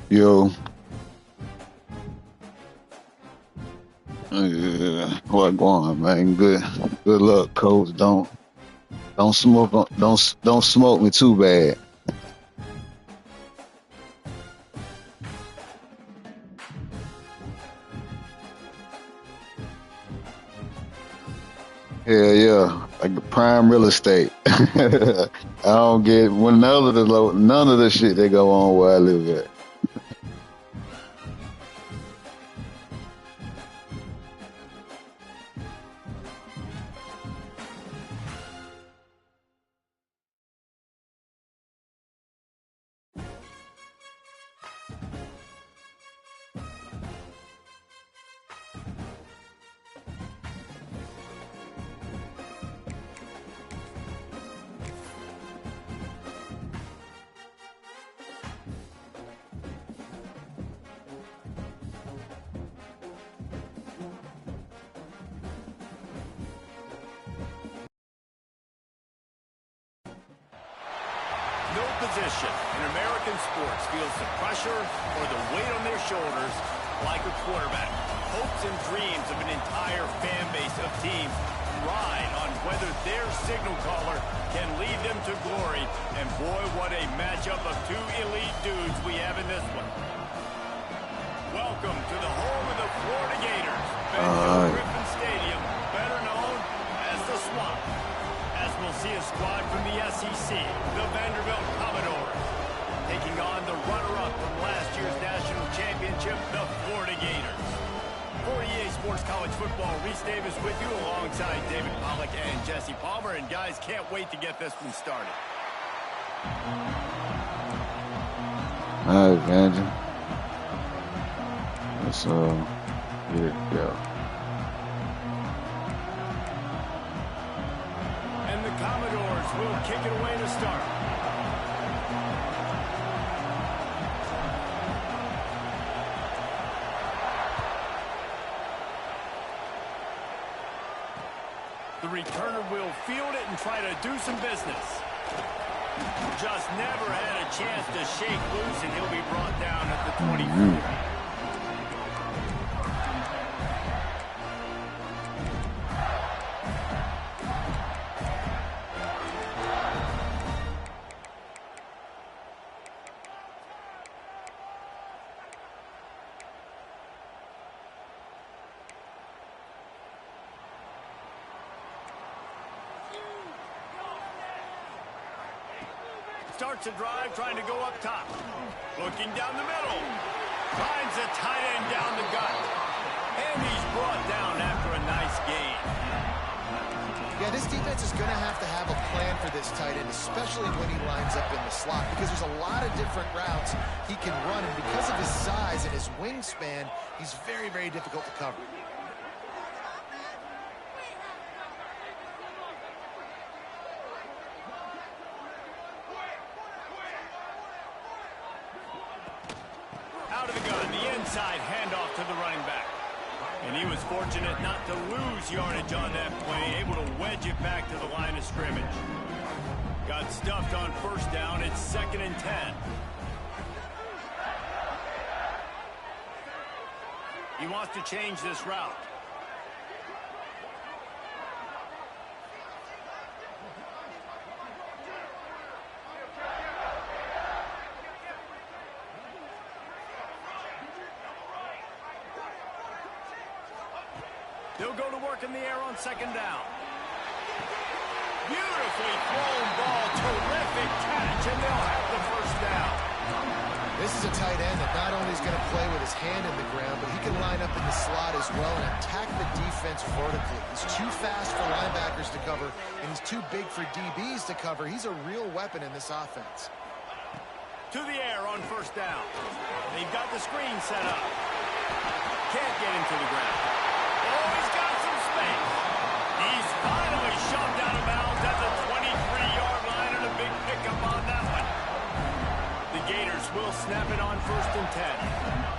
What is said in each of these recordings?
Yo, what going on, man? Good luck, coach. Don't smoke, don't smoke me too bad. Hell yeah, like the prime real estate. I don't get when none of the shit that go on where I live at. No position in American sports feels the pressure or the weight on their shoulders like a quarterback. Hopes and dreams of an entire fan base of teams ride on whether their signal caller can lead them to glory. And boy, what a matchup of two elite dudes we have in this one. Welcome to the home of the Florida Gators, Vanderbilt Griffin Stadium, better known as the Swamp. As we'll see a squad from the SEC, the Vanderbilt Commodores, taking on the runner-up from last year's national championship, the Florida Gators. For EA Sports College Football, Reese Davis with you alongside David Pollack and Jesse Palmer. And guys, can't wait to get this one started. All right, Vander. Let's get it go. And the Commodores will kick it away to start. The returner will field it and try to do some business. Just never had a chance to shake loose, and he'll be brought down at the 24. Starts a drive, trying to go up top. Looking down the middle. Finds a tight end down the gut. And he's brought down after a nice gain. Yeah, this defense is going to have a plan for this tight end, especially when he lines up in the slot, because there's a lot of different routes he can run, and because of his size and his wingspan, he's very, very difficult to cover. Out of the gun, the inside handoff to the running back. And he was fortunate not to lose yardage on that play, able to wedge it back to the line of scrimmage. Got stuffed on first down. It's 2nd and 10. He wants to change this route. They'll go to work in the air on 2nd down. Beautifully thrown ball, terrific catch, and they'll have the first down. This is a tight end that not only is going to play with his hand in the ground, but he can line up in the slot as well and attack the defense vertically. He's too fast for linebackers to cover, and he's too big for DBs to cover. He's a real weapon in this offense. To the air on 1st down. They've got the screen set up. Can't get him to the ground. Oh, he's got some space. He's finally shoved out of bounds at the 23-yard line, and a big pickup on that one. The Gators will snap it on 1st and 10.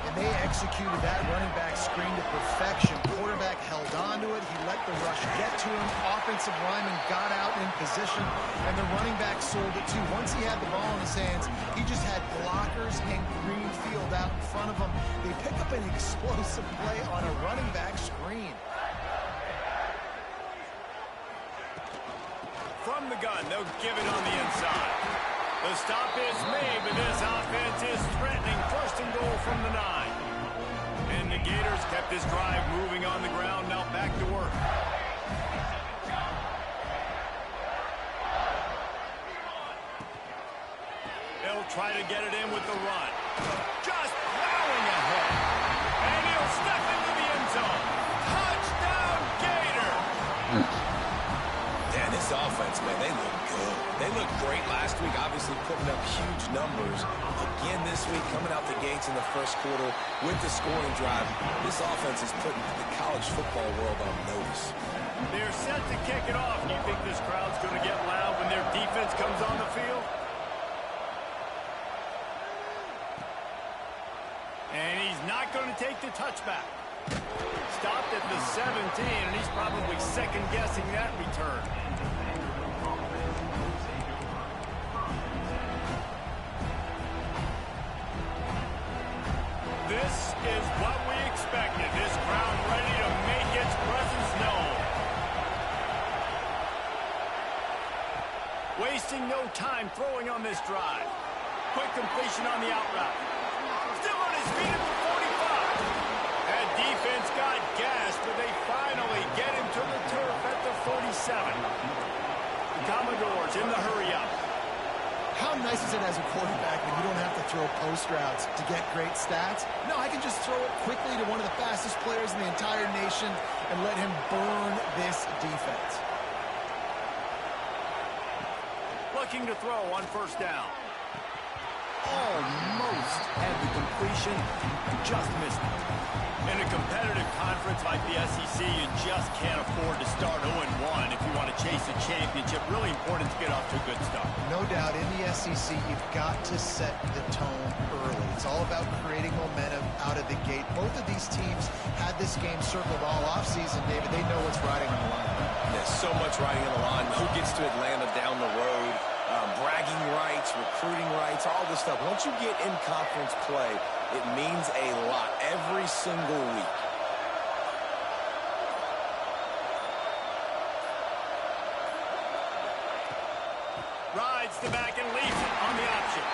And They executed that running back screen to perfection. Quarterback held on to it. He let the rush get to him. Offensive lineman got out in position, and the running back sold it too. Once he had the ball in his hands, he just had blockers and green field out in front of him. They pick up an explosive play on a running back screen. From the gun, they'll give it on the inside. The stop is made, but this offense is threatening. First and goal from the 9. And the Gators kept this drive moving on the ground. Now back to work. They'll try to get it in with the run. Just plowing ahead. And he'll step into the end zone. Touchdown, Gator! And this offense, man, they look good. They looked great last week, obviously putting up huge numbers. Again this week, coming out the gates in the first quarter with the scoring drive. This offense is putting the college football world on notice. They're set to kick it off. Do you think this crowd's going to get loud when their defense comes on the field? And he's not going to take the touchback. Stopped at the 17, and he's probably second-guessing that return. This is what we expected. This crowd ready to make its presence known. Wasting no time throwing on this drive. Quick completion on the out route. Still on his feet at the 45. That defense got gassed, but they finally get him to the turf at the 47. The Commodores in the hurry-up. How nice is it as a quarterback when you don't have to throw post routes to get great stats? No, I can just throw it quickly to one of the fastest players in the entire nation and let him burn this defense. Looking to throw on first down. Almost had the completion, just missed it. In a competitive conference like the SEC, you just can't afford to start 0-1 if you want to chase a championship. Really important to get off to a good start. No doubt, in the SEC, you've got to set the tone early. It's all about creating momentum out of the gate. Both of these teams had this game circled all offseason, David. They know what's riding on the line. There's so much riding on the line. Who gets to Atlanta down the road? Bragging rights, recruiting rights, all this stuff. Once you get in conference play, it means a lot every single week. Rides the back and leaves it on the option.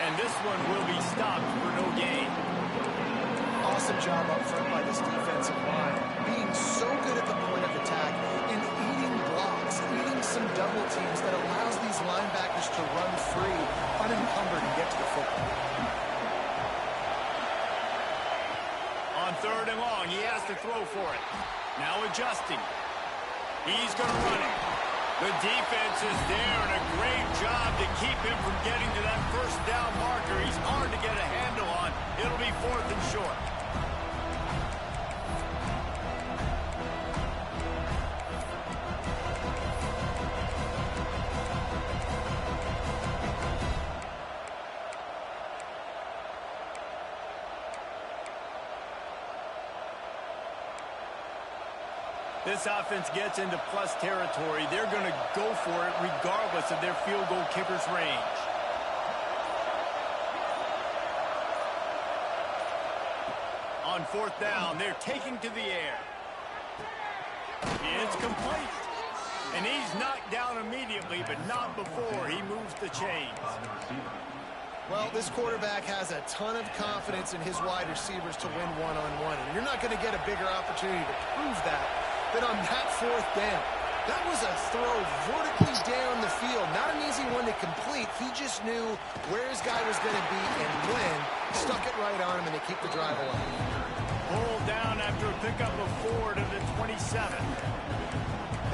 And this one will be stopped for no gain. Awesome job up front by this defensive line. Being so good at the point of attack and eating blocks, eating some double teams that allows these linebackers to run free, unencumbered, and get to the football. On third and long, he has to throw for it. Now adjusting. He's going to run it. The defense is there, and a great job to keep him from getting to that first down marker. He's hard to get a handle on. It'll be fourth and short. This offense gets into plus territory. They're going to go for it regardless of their field goal kicker's range. On fourth down, they're taking to the air. It's complete. And he's knocked down immediately, but not before he moves the chains. Well, this quarterback has a ton of confidence in his wide receivers to win one-on-one. And you're not going to get a bigger opportunity to prove that than on that fourth down. That was a throw vertically down the field. Not an easy one to complete. He just knew where his guy was going to be and when. Stuck it right on him, and they keep the drive alive. Pulled down after a pickup of 4 to the 27.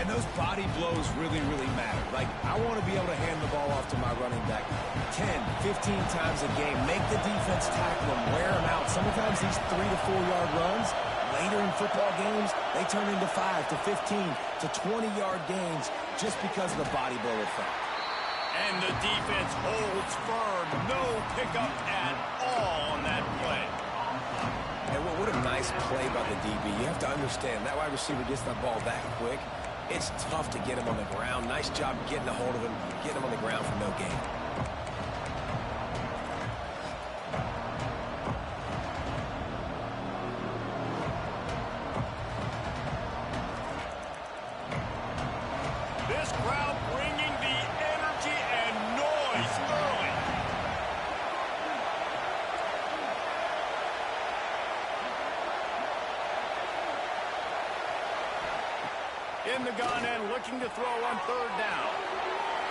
And those body blows really, really matter. Like, I want to be able to hand the ball off to my running back 10, 15 times a game. Make the defense tackle him, wear him out. Sometimes these 3 to 4 yard runs, later in football games, they turn into 5 to 15 to 20-yard gains just because of the body blow effect. And the defense holds firm. No pickup at all on that play. Nice play by the DB. You have to understand, that wide receiver gets that ball that quick. It's tough to get him on the ground. Nice job getting a hold of him, getting him on the ground for no gain. This crowd bringing the energy and noise early. In the gun and looking to throw on third down.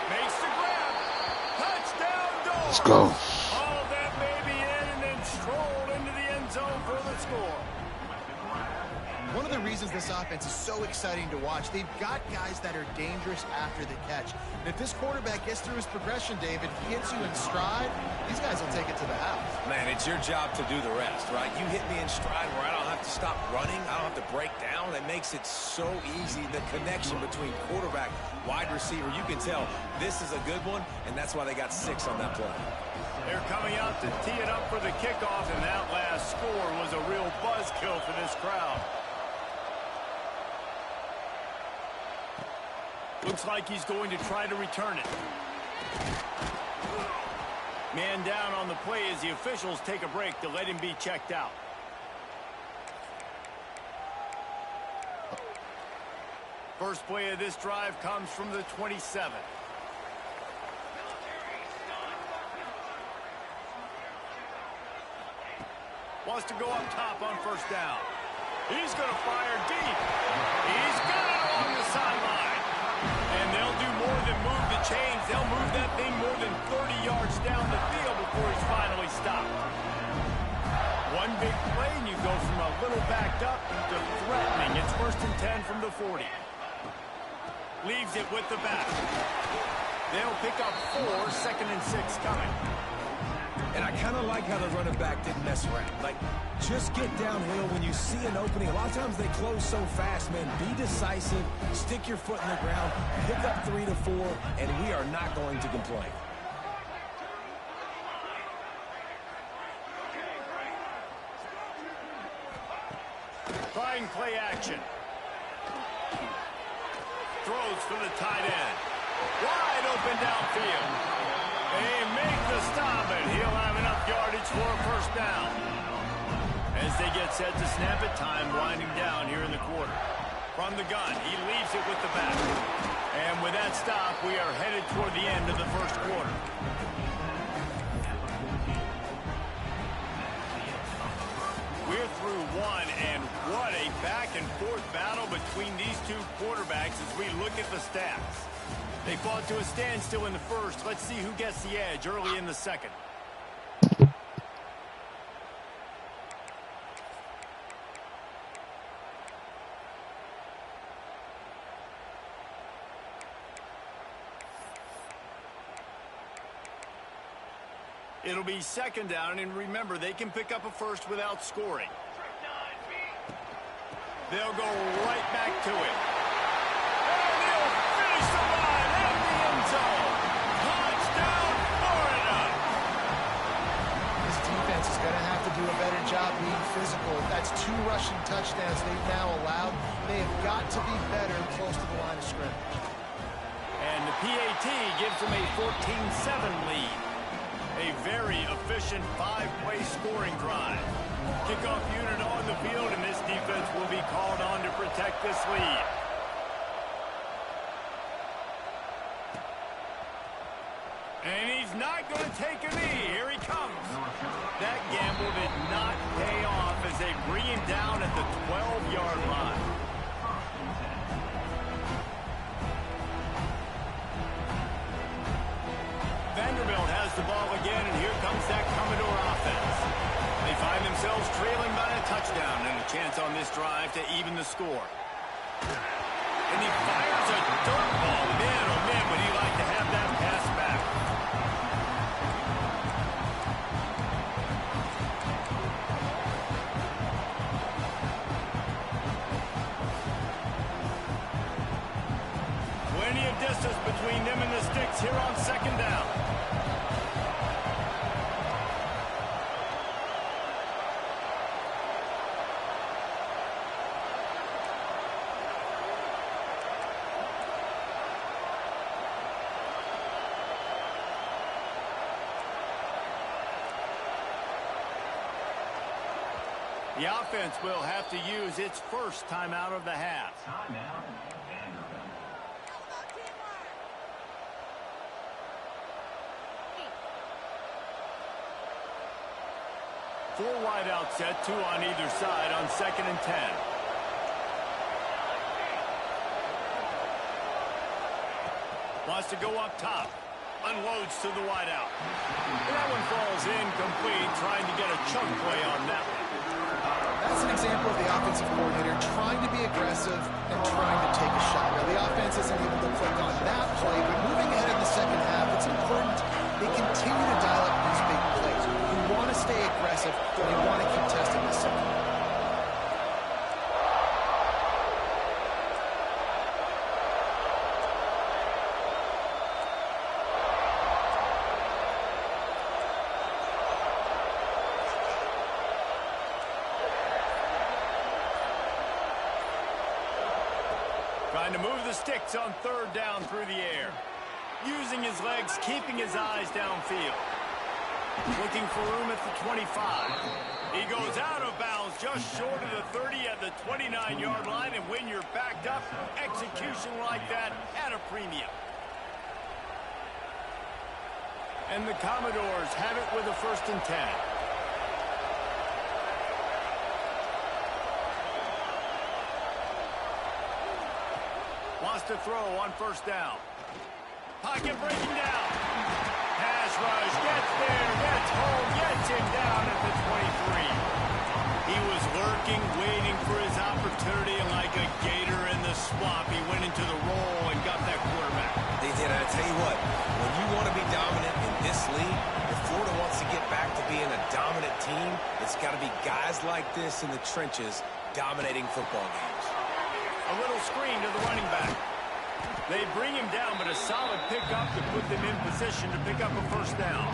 Makes the grab. Touchdown, Dogs. Let's go. All that baby in and then strolled into the end zone for the score. One of the reasons this offense is so exciting to watch, they've got guys that are dangerous after the catch. And if this quarterback gets through his progression, David, gets you in stride, these guys will take it to the house. Man, it's your job to do the rest, right? You hit me in stride where I don't have to stop running. I don't have to break down. It makes it so easy. The connection between quarterback, wide receiver, you can tell this is a good one, and that's why they got 6 on that play. They're coming out to tee it up for the kickoff, and that last score was a real buzzkill for this crowd. Looks like he's going to try to return it. Man down on the play as the officials take a break to let him be checked out. First play of this drive comes from the 27. Wants to go up top on first down. He's going to fire deep. He's got it along the sideline. And they'll do more than move the chains. They'll move that thing more than 30 yards down the field before he's finally stopped. One big play, and you go from a little backed up to threatening. It's 1st and 10 from the 40. Leaves it with the back. They'll pick up 4, 2nd and 6 coming. And I kind of like how the running back didn't mess around. Like, just get downhill when you see an opening. A lot of times they close so fast, man. Be decisive, stick your foot in the ground, pick up 3 to 4, and we are not going to complain. Trying play action. Throws for the tight end. Wide open downfield. They make the stop, and he'll have enough yardage for a first down. As they get set to snap it, time winding down here in the quarter. From the gun, he leaves it with the back. And with that stop, we are headed toward the end of the first quarter. We're through one, and what a back-and-forth battle between these two quarterbacks as we look at the stats. They fought to a standstill in the first. Let's see who gets the edge early in the second. It'll be 2nd down, and remember, they can pick up a first without scoring. They'll go right back to it. And they'll finish the line in the end zone. Touchdown, Florida! This defense is going to have to do a better job being physical. That's 2 rushing touchdowns they've now allowed. They have got to be better close to the line of scrimmage. And the PAT gives them a 14-7 lead. A very efficient 5-play scoring drive. Kickoff unit on the field, and this defense will be called on to protect this lead. And he's not going to take a knee. Here he comes. That gamble did not pay off as they bring him down at the 12-yard line. Vanderbilt has the ball again, and here comes that Commodore offense. They find themselves trailing by a touchdown and a chance on this drive to even the score. And he fires a dirt ball. Man, oh man, would he like to have that pass back. Plenty of distance between them and the sticks here on 2nd down. The offense will have to use its first timeout of the half. Four wide out set, 2 on either side on 2nd and 10. Wants to go up top. Unloads to the wide out. And that one falls incomplete, trying to get a chunk play on that one. That's an example of the offensive coordinator trying to be aggressive and trying to take a shot. Now, the offense isn't able to click on that play, but moving ahead in the second half, it's important they continue to dial up these big plays. We want to stay aggressive, and they want to keep testing this second half. Trying to move the sticks on 3rd down through the air. Using his legs, keeping his eyes downfield. Looking for room at the 25. He goes out of bounds just short of the 30 at the 29-yard line, and when you're backed up, execution like that at a premium. And the Commodores have it with a 1st and 10. Wants to throw on 1st down. Pocket breaking down. Pass rush, gets there, gets home, gets him down at the 23. He was lurking, waiting for his opportunity, and like a gator in the swamp, he went into the roll and got that quarterback. They did. I tell you what, when you want to be dominant in this league, if Florida wants to get back to being a dominant team, it's got to be guys like this in the trenches dominating football games. A little screen to the running back. They bring him down, but a solid pickup to put them in position to pick up a 1st down.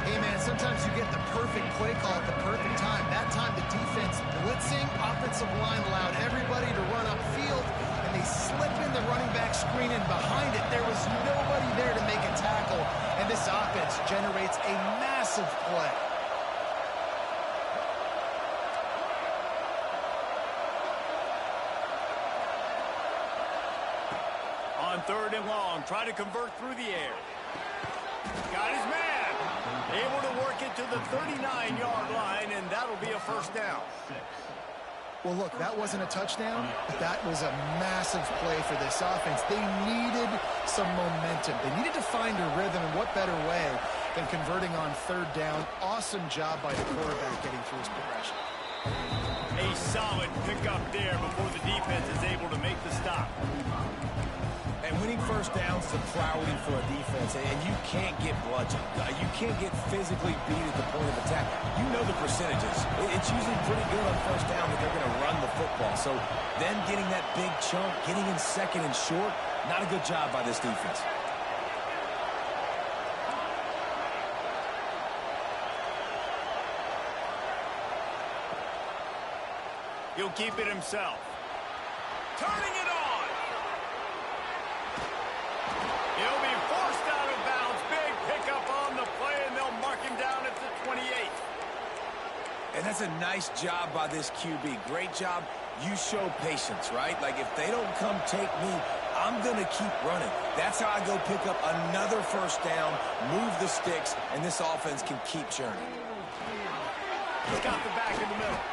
Hey, man, sometimes you get the perfect play call at the perfect time. That time the defense blitzing, offensive line allowed everybody to run upfield, and they slip in the running back screen, and behind it there was nobody there to make a tackle, and this offense generates a massive play. On 3rd and long, try to convert through the air. Got his man. Able to work it to the 39-yard line, and that'll be a 1st down. Well, look, that wasn't a touchdown, but that was a massive play for this offense. They needed some momentum. They needed to find a rhythm, and what better way than converting on 3rd down. Awesome job by the quarterback getting through his progression. A solid pickup there before the defense is able to make the stop. And winning 1st downs is a priority for a defense, and you can't get bludgeoned. You can't get physically beat at the point of attack. You know the percentages. It's usually pretty good on 1st down that they're going to run the football. So them getting that big chunk, getting in 2nd and short, not a good job by this defense. He'll keep it himself. Turning it on. He'll be forced out of bounds. Big pickup on the play, and they'll mark him down at the 28. And that's a nice job by this QB. Great job. You show patience, right? Like, if they don't come take me, I'm going to keep running. That's how I go pick up another 1st down, move the sticks, and this offense can keep churning. He's got the back in the middle.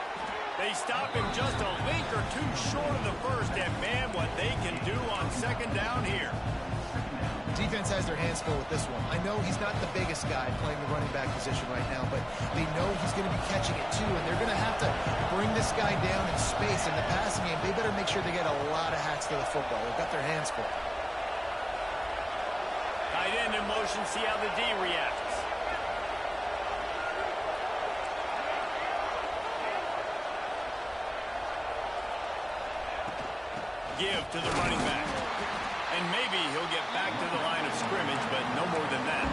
They stop him just a link or two short of the 1st, and man, what they can do on 2nd down here. Defense has their hands full with this one. I know he's not the biggest guy playing the running back position right now, but they know he's going to be catching it too, and they're going to have to bring this guy down in space. In the passing game, they better make sure they get a lot of hacks to the football. They've got their hands full. Tight end in motion, see how the D reacts. Give to the running back. And maybe he'll get back to the line of scrimmage, but no more than that.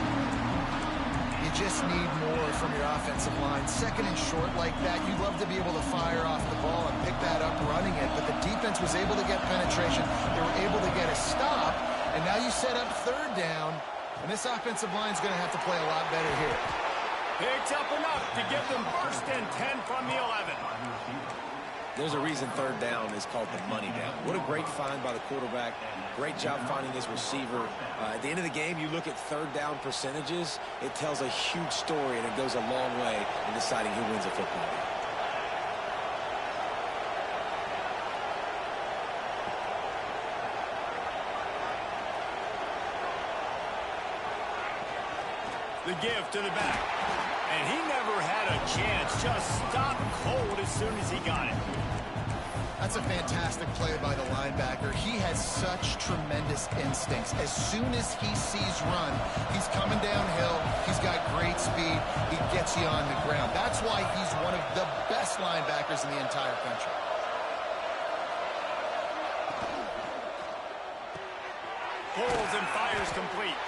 You just need more from your offensive line. 2nd and short like that, you'd love to be able to fire off the ball and pick that up running it, but the defense was able to get penetration. They were able to get a stop, and now you set up 3rd down, and this offensive line's going to have to play a lot better here. Picks up enough to give them 1st and 10 from the 11. There's a reason third down is called the money down. What a great find by the quarterback. Great job finding his receiver. At the end of the game, you look at third down percentages. It tells a huge story, and it goes a long way in deciding who wins a football game. The give to the back. And he never had a chance. Just stopped cold as soon as he got it. That's a fantastic play by the linebacker. He has such tremendous instincts. As soon as he sees run, he's coming downhill. He's got great speed. He gets you on the ground. That's why he's one of the best linebackers in the entire country. Pulls and fires complete.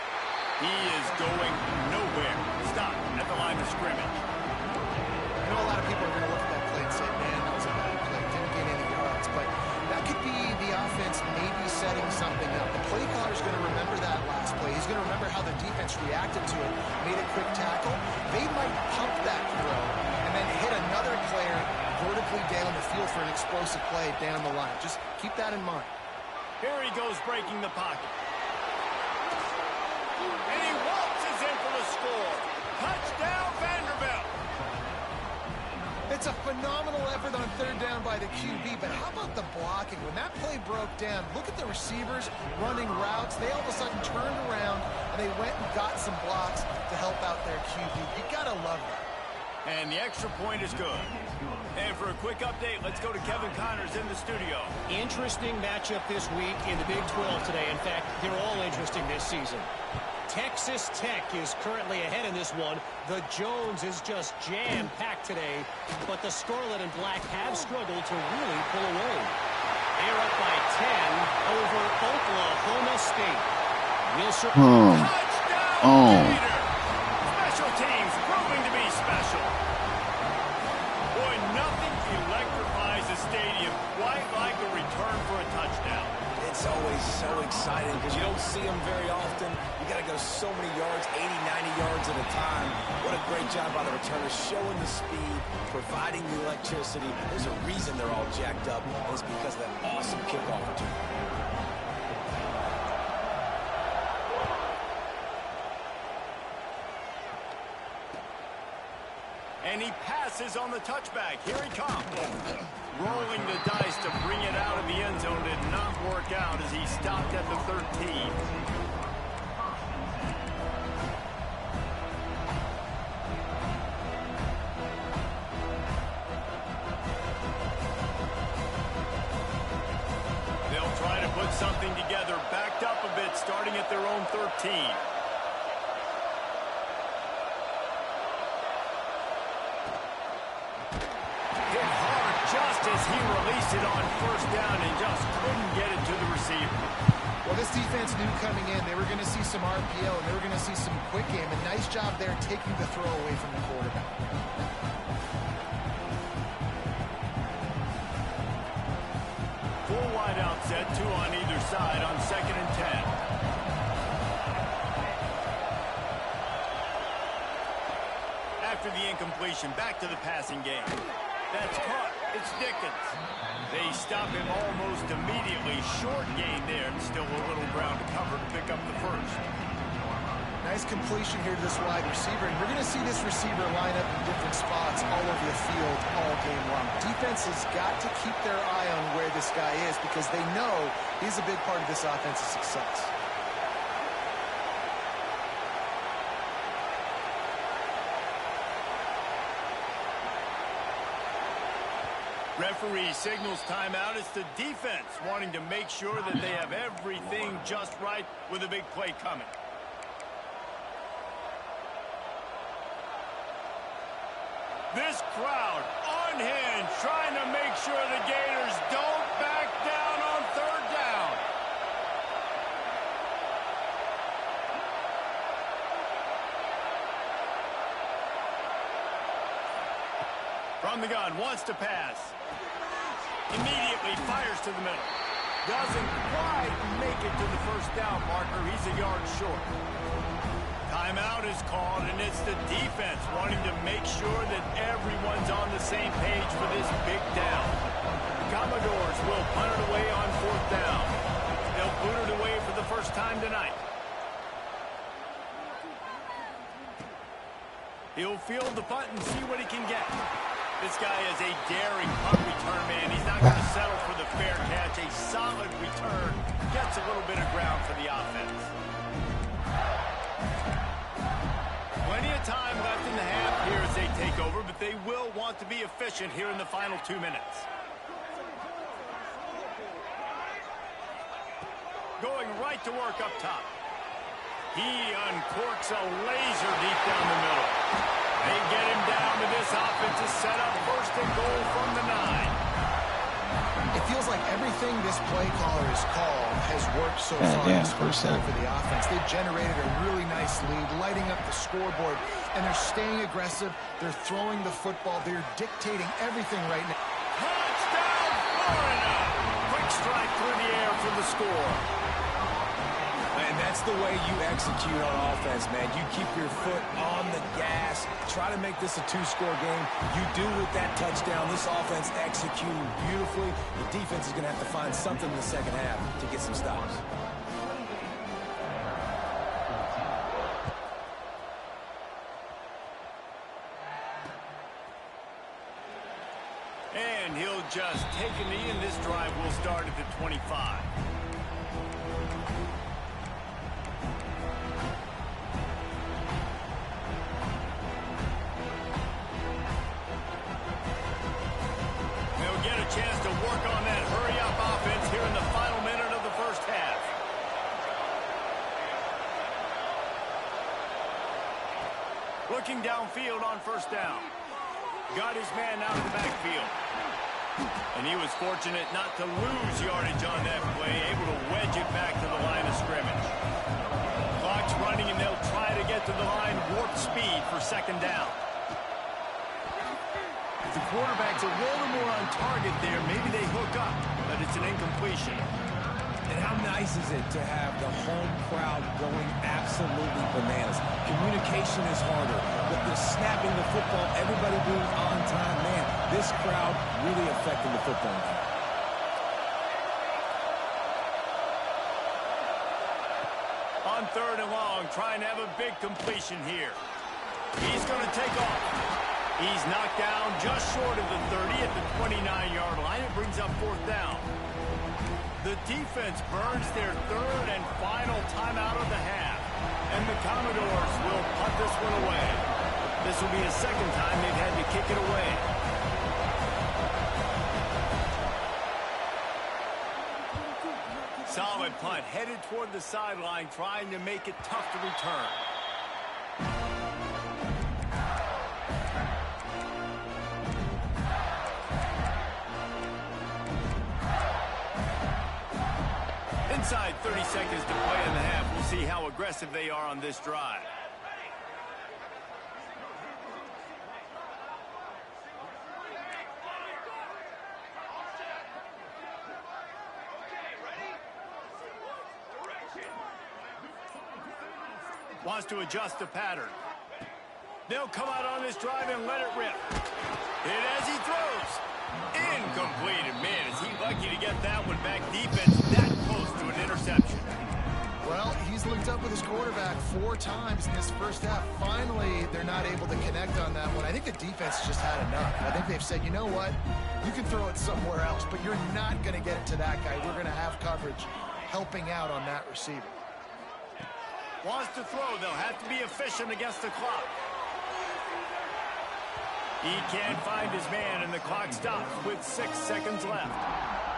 He is going nowhere. Stop at the line of scrimmage. I know a lot of people are going to look at that play and say, man, that was a bad play. Didn't get any yards. But that could be the offense maybe setting something up. The play caller's going to remember that last play. He's going to remember how the defense reacted to it, made a quick tackle. They might pump that throw and then hit another player vertically down the field for an explosive play down the line. Just keep that in mind. Here he goes breaking the pocket. And he waltzes in for the score. Touchdown, Vanderbilt. It's a phenomenal effort on third down by the QB, but how about the blocking? When that play broke down, look at the receivers running routes. They all of a sudden turned around, and they went and got some blocks to help out their QB. You gotta love that. And the extra point is good. And for a quick update, let's go to Kevin Connors in the studio. Interesting matchup this week in the Big 12 today. In fact, they're all interesting this season. Texas Tech is currently ahead in this one. The Jones is just jam-packed today, but the Scarlet and Black have struggled to really pull away. They're up by 10 over Oklahoma State. Touchdown, Gator! Special teams proving to be special. Boy, nothing electrifies a stadium quite like a return for a touchdown. It's always so exciting because you don't see them very often. You got to go so many yards, 80, 90 yards at a time. What a great job by the returners, showing the speed, providing the electricity. There's a reason they're all jacked up, and it's because of that awesome kickoff return. And he passes on the touchback. Here he comes. Rolling the dice to bring it out of the end zone did not work out as he stopped at the 13. They'll try to put something together, backed up a bit, starting at their own 13. Just as he released it on first down and just couldn't get it to the receiver. Well, this defense knew coming in they were going to see some RPO and they were going to see some quick game. A nice job there taking the throw away from the quarterback. Full wide out set, two on either side on 2nd and 10. After the incompletion, back to the passing game. That's caught. It's Dickens. They stop him almost immediately. Short gain there, and still a little ground to cover to pick up the first. Nice completion here to this wide receiver, and we're going to see this receiver line up in different spots all over the field all game long. Defense has got to keep their eye on where this guy is because they know he's a big part of this offense's success. Referee signals timeout. It's the defense wanting to make sure that they have everything just right with a big play coming. This crowd unhinged, trying to make sure the Gators don't back down on third down. From the gun, wants to pass. Immediately fires to the middle. Doesn't quite make it to the first down marker. He's a yard short. Timeout is called, and it's the defense wanting to make sure that everyone's on the same page for this big down. Commodores will punt it away on 4th down. They'll boot it away for the first time tonight. He'll field the punt and see what he can get. This guy is a daring punt return man. He's not going to settle for the fair catch. A solid return. Gets a little bit of ground for the offense. Plenty of time left in the half here as they take over, but they will want to be efficient here in the final 2 minutes. Going right to work up top. He uncorks a laser deep down the middle. They get him down to this offensive setup. 1st and goal from the 9. It feels like everything this play caller has called has worked so far in this first half for the offense. They've generated a really nice lead, lighting up the scoreboard, and they're staying aggressive. They're throwing the football. They're dictating everything right now. Touchdown, Florida! Quick strike through the air for the score. And that's the way you execute on offense, man. You keep your foot on the gas. Try to make this a 2-score game. You do with that touchdown. This offense executing beautifully. The defense is going to have to find something in the second half to get some stops. And he'll just take a knee, and this drive will start at the 25. Chance to work on that hurry-up offense here in the final minute of the first half. Looking downfield on 1st down. Got his man out of the backfield. And he was fortunate not to lose yardage on that play, able to wedge it back to the line of scrimmage. Clock's running, and they'll try to get to the line warp speed for 2nd down. The quarterback's a little more on target there. Maybe they hook up, but it's an incompletion. And how nice is it to have the home crowd going absolutely bananas? Communication is harder, but the snapping the football, everybody being on time, man, this crowd really affecting the football game. On 3rd and long, trying to have a big completion here. He's going to take off. He's knocked down just short of the 30 at the 29-yard line. It brings up 4th down. The defense burns their 3rd and final timeout of the half. And the Commodores will punt this one away. This will be the 2nd time they've had to kick it away. Solid punt, headed toward the sideline, trying to make it tough to return. Inside 30 seconds to play in the half. We'll see how aggressive they are on this drive. Wants to adjust the pattern. They'll come out on this drive and let it rip. Hit as he throws. Incomplete. And man, is he lucky to get that one back. Defense that close to an interception. Well, he's linked up with his quarterback 4 times in this first half. Finally, they're not able to connect on that one. I think the defense just had enough. I think they've said, you know what? You can throw it somewhere else, but you're not going to get it to that guy. We're going to have coverage helping out on that receiver. Wants to throw. They'll have to be efficient against the clock. He can't find his man, and the clock stops with 6 seconds left.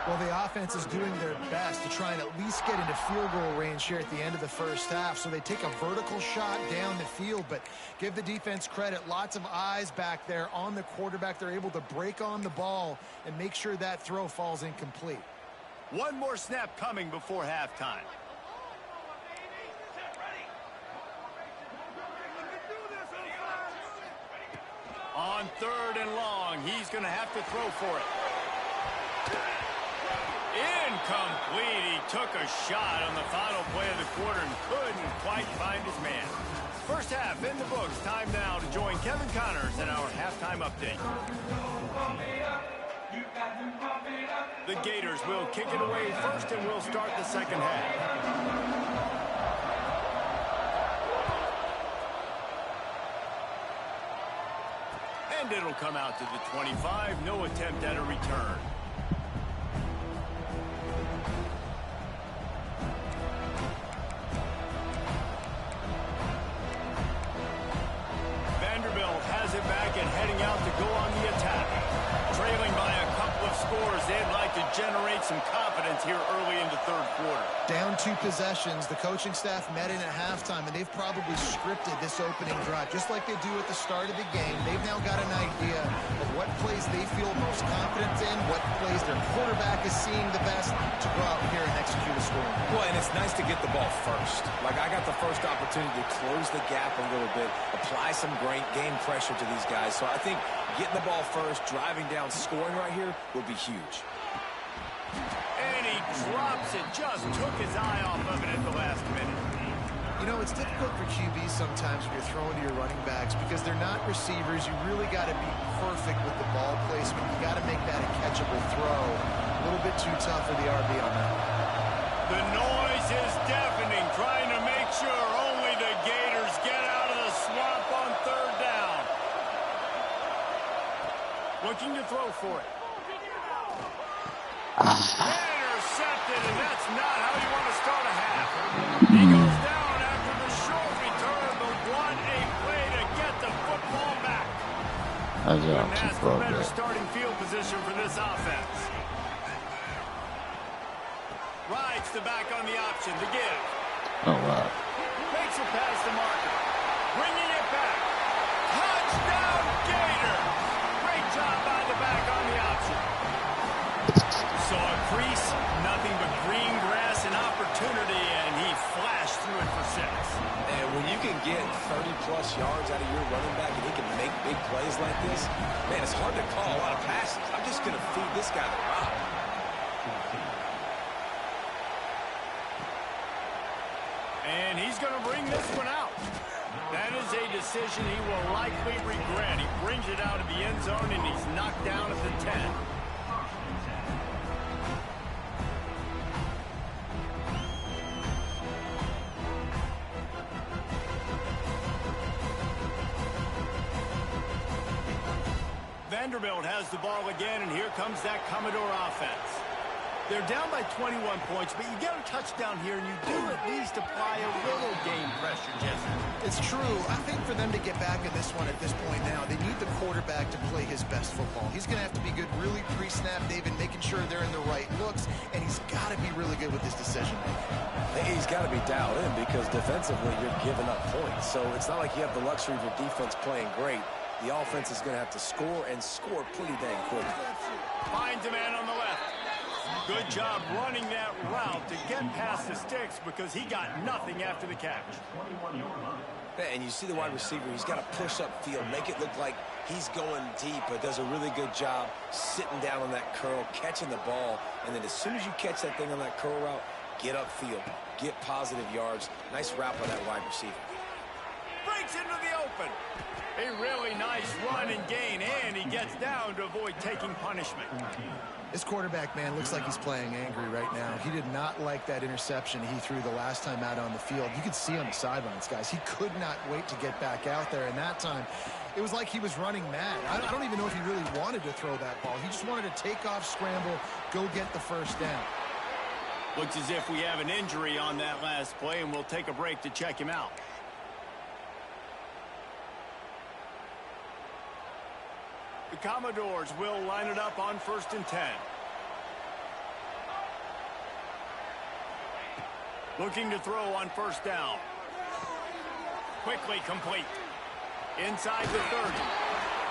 Well, the offense is doing their best to try and at least get into field goal range here at the end of the first half. So they take a vertical shot down the field, but give the defense credit. Lots of eyes back there on the quarterback. They're able to break on the ball and make sure that throw falls incomplete. One more snap coming before halftime. On 3rd and long, he's going to have to throw for it. Incomplete. He took a shot on the final play of the quarter and couldn't quite find his man. First half in the books. Time now to join Kevin Connors in our halftime update. The Gators will kick it away first, and we'll start the second half. And it'll come out to the 25. No attempt at a return. Vanderbilt has it back and heading out to go on the attack. Trailing by a couple of scores, they'd like to generate some confidence here early in the third quarter. Down 2 possessions, the coaching staff met in at halftime, and they've probably scripted this opening drive, just like they do at the start of the game. They've now got an idea of what plays they feel most confident in, what plays their quarterback is seeing the best to go out here and execute a score. Well, and it's nice to get the ball first. Like, I got the first opportunity to close the gap a little bit, apply some great game pressure to these guys. So I think getting the ball first, driving down, scoring right here will be huge. And he drops it, just took his eye off of it at the last minute. You know, it's difficult for QBs sometimes when you're throwing to your running backs because they're not receivers. You really got to be perfect with the ball placement. You got to make that a catchable throw. A little bit too tough for the RB on that. The noise is deafening, trying to make sure only the Gators get out of the swamp on third down. Looking to throw for it. Intercepted, and that's not how you want to start a half. He goes down after the short return, but what a play to get the football back. Couldn't ask for better starting field position for this offense. Rides the back on the option to give. Oh, wow. Makes it past the marker. Bringing it back. Touchdown, Gator. Great job by the back on the option. Saw a crease, nothing but green grass and opportunity, and he flashed through it for 6. And when you can get 30-plus yards out of your running back and he can make big plays like this, man, it's hard to call a lot of passes. I'm just going to feed this guy the rock. And he's going to bring this one out. That is a decision he will likely regret. He brings it out of the end zone, and he's knocked down at the 10. Vanderbilt has the ball again, and here comes that Commodore offense. They're down by 21 points, but you get a touchdown here, and you do at least apply a little game pressure, Jesse. It's true. I think for them to get back in this one at this point now, they need the quarterback to play his best football. He's going to have to be good really pre-snap, David, making sure they're in the right looks, and he's got to be really good with his decision. He's got to be dialed in because defensively you're giving up points. So it's not like you have the luxury of your defense playing great. The offense is going to have to score and score pretty dang quick. Finds a man on the left. Good job running that route to get past the sticks because he got nothing after the catch. And you see the wide receiver, he's got to push upfield, make it look like he's going deep, but does a really good job sitting down on that curl, catching the ball, and then as soon as you catch that thing on that curl route, get upfield, get positive yards. Nice route by that wide receiver. Breaks into the open. A really nice run and gain, and he gets down to avoid taking punishment. This quarterback, man, looks like he's playing angry right now. He did not like that interception he threw the last time out on the field. You could see on the sidelines, guys. He could not wait to get back out there, and that time, it was like he was running mad. I don't even know if he really wanted to throw that ball. He just wanted to take off, scramble, go get the first down. Looks as if we have an injury on that last play, and we'll take a break to check him out. The Commodores will line it up on 1st and 10. Looking to throw on 1st down. Quickly complete. Inside the 30.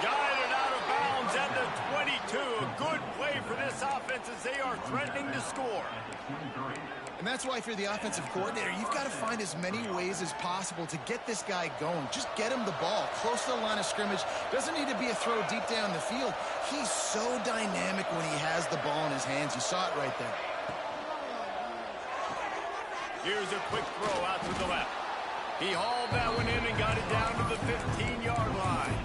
Guided out of bounds at the 22. A good play for this offense as they are threatening to score. And that's why if you're the offensive coordinator, you've got to find as many ways as possible to get this guy going. Just get him the ball close to the line of scrimmage. Doesn't need to be a throw deep down the field. He's so dynamic when he has the ball in his hands. You saw it right there. Here's a quick throw out to the left. He hauled that one in and got it down to the 15-yard line.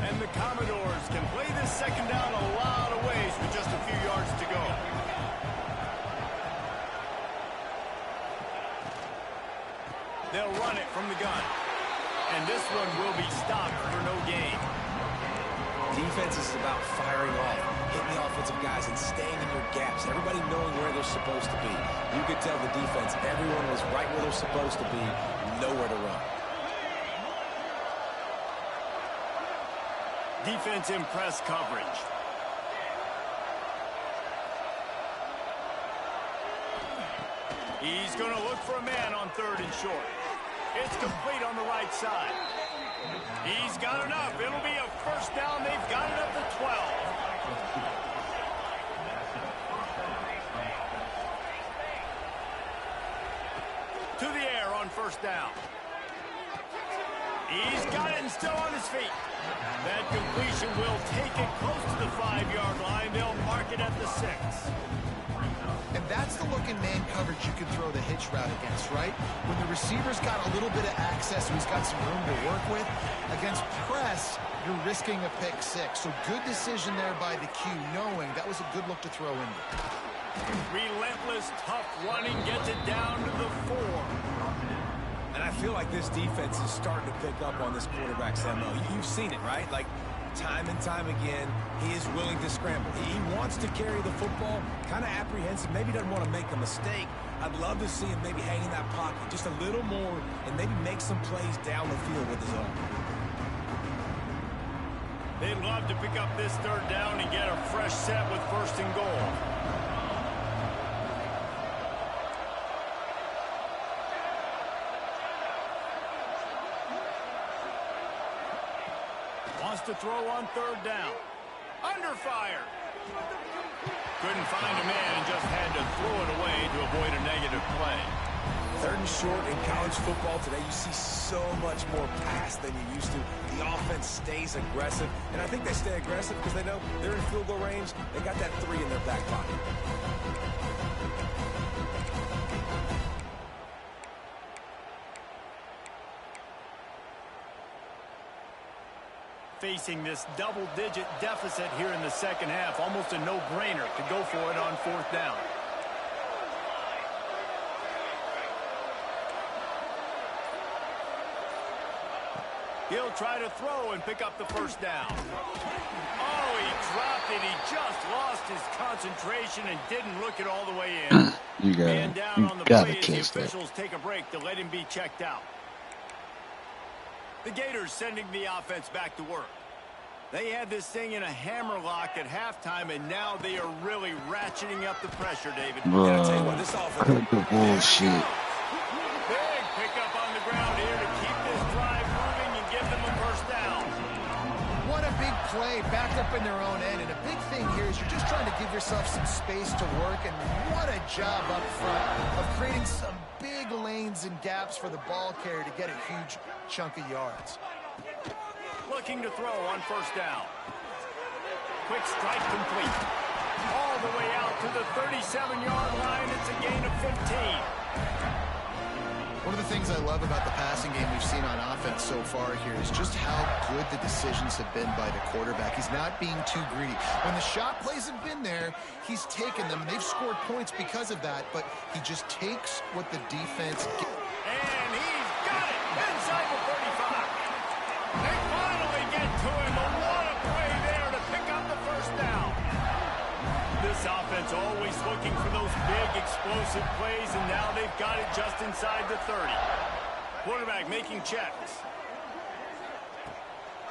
And the Commodores can play this second down a lot of ways with just a few yards to go. They'll run it from the gun. And this one will be stopped for no gain. Defense is about firing off, hitting the offensive guys, and staying in your gaps. Everybody knowing where they're supposed to be. You could tell the defense, everyone was right where they're supposed to be, nowhere to run. Defense in press coverage. He's going to look for a man on 3rd and short. It's complete on the right side. He's got enough. It'll be a first down. They've got it up to 12. To the air on first down. He's got it and still on his feet. That completion will take it close to the 5-yard line. They'll mark it at the 6. And that's the look in man coverage you can throw the hitch route against, right? When the receiver's got a little bit of access, he's got some room to work with. Against press, you're risking a pick 6. So good decision there by the Q, knowing that was a good look to throw in. Relentless, tough running gets it down to the 4. And I feel like this defense is starting to pick up on this quarterback's MO. You've seen it, right? Like, time and time again, he is willing to scramble. He wants to carry the football, kind of apprehensive, maybe doesn't want to make a mistake. I'd love to see him maybe hang in that pocket just a little more and maybe make some plays down the field with his own. They'd love to pick up this 3rd down and get a fresh set with 1st and goal. Wants to throw on 3rd down. Under fire. Couldn't find a man and just had to throw it away to avoid a negative play. 3rd and short in college football today, you see so much more pass than you used to. The offense stays aggressive, and I think they stay aggressive because they know they're in field goal range. They got that 3 in their back pocket. Facing this double-digit deficit here in the second half, almost a no-brainer to go for it on 4th down. He'll try to throw and pick up the 1st down. Oh, he dropped it. He just lost his concentration and didn't look it all the way in. Man down on the play as the officials take a break to let him be checked out. The Gators sending the offense back to work. They had this thing in a hammerlock at halftime, and now they are really ratcheting up the pressure, David. Bro, Yeah, I'll tell you what, this offense. the bullshit. Big pickup on the ground here to keep this drive moving and give them a first down. What a big play, backed up in their own end. And a big thing here is you're just trying to give yourself some space to work. And what a job up front of creating some big lanes and gaps for the ball carrier to get a huge chunk of yards. Looking to throw on 1st down. Quick strike complete. All the way out to the 37-yard line. It's a gain of 15. One of the things I love about the passing game we've seen on offense so far here is just how good the decisions have been by the quarterback. He's not being too greedy. When the shot plays have been there, he's taken them, and they've scored points because of that, but he just takes what the defense gets. And he's got it inside the 35. They finally get to him, but what a play there to pick up the 1st down. This offense always looking for those big explosive plays, and now they've got it just inside the 30. Quarterback making checks.